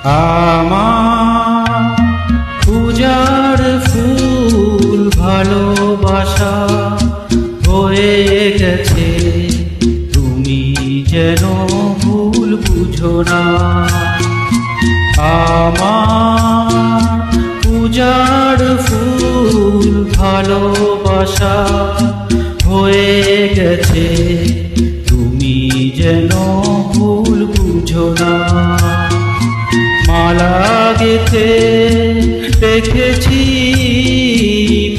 আমার পূজার ফুল ভালোবাসা হয়ে গেছে, তুমি যেন ভুল বুঝো না। আমার পূজার ফুল ভালোবাসা হয়ে গেছে, তুমি যেন ভুল বুঝো না। মালা গেঁথে রেখেছি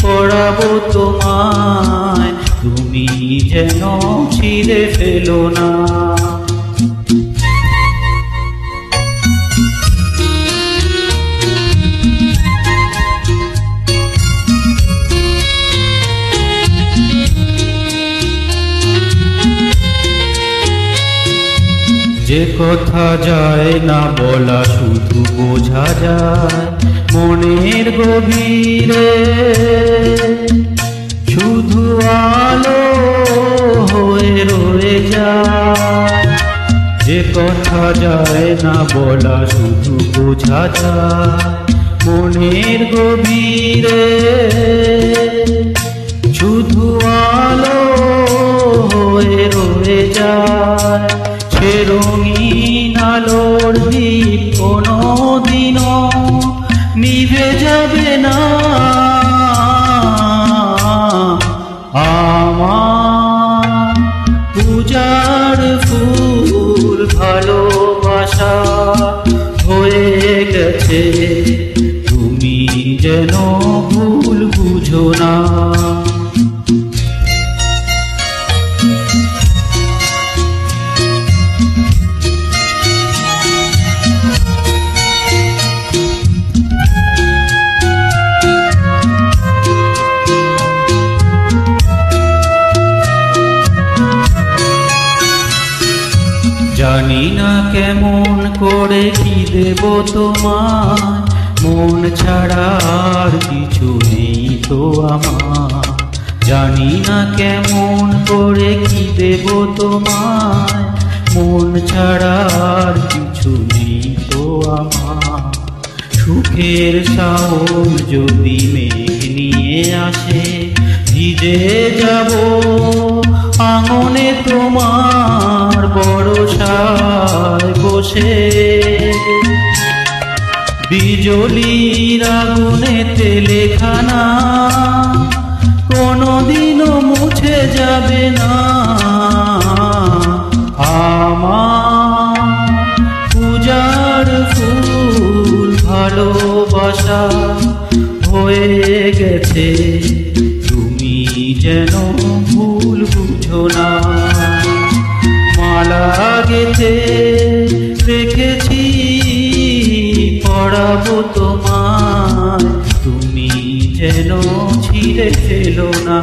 পরাবো তোমায়, তুমি যেন ছিঁড়ে ফেলো না। যে কথা যায় না বলা শুধু বোঝা যায় মনের গভীরে, শুধু আলো হয়ে রয়ে যায়। যে কথা যায় না বলা শুধু বোঝা যায় মনের গভীরে, শুধু আলো হয়ে রয়ে যায়। সে রঙিন আলোর দীপ কোনোদিনও নিভে যাবে না। আমার পূজার ফুল ভালোবাসা হয়ে গেছে, তুমি যেন ভুল বুঝো না। জানি না কেমন করে কি দেব তোমার, মন ছাড়া আর কিছু নেই তো আমার। জানি না কেমন করে কি দেব তোমার, মন ছাড়া আর কিছু নেই তো আমার। সুখের শাওন যদি মেঘ নিয়ে আসে, ভিজে যাব আঙনে তোমার বরসায় বসে। বিজলির আগুনেতে লেখা নাম কোনোদিনও মুছে যাবে না। আমার পূজার ফুল ভালোবাসা হয়ে গেছে, তুমি যেন ভুল বুঝো না। মালা গেঁথে রেখেছি পরাবো তোমায়, তুমি যেন ছিঁড়ে ফেলো না।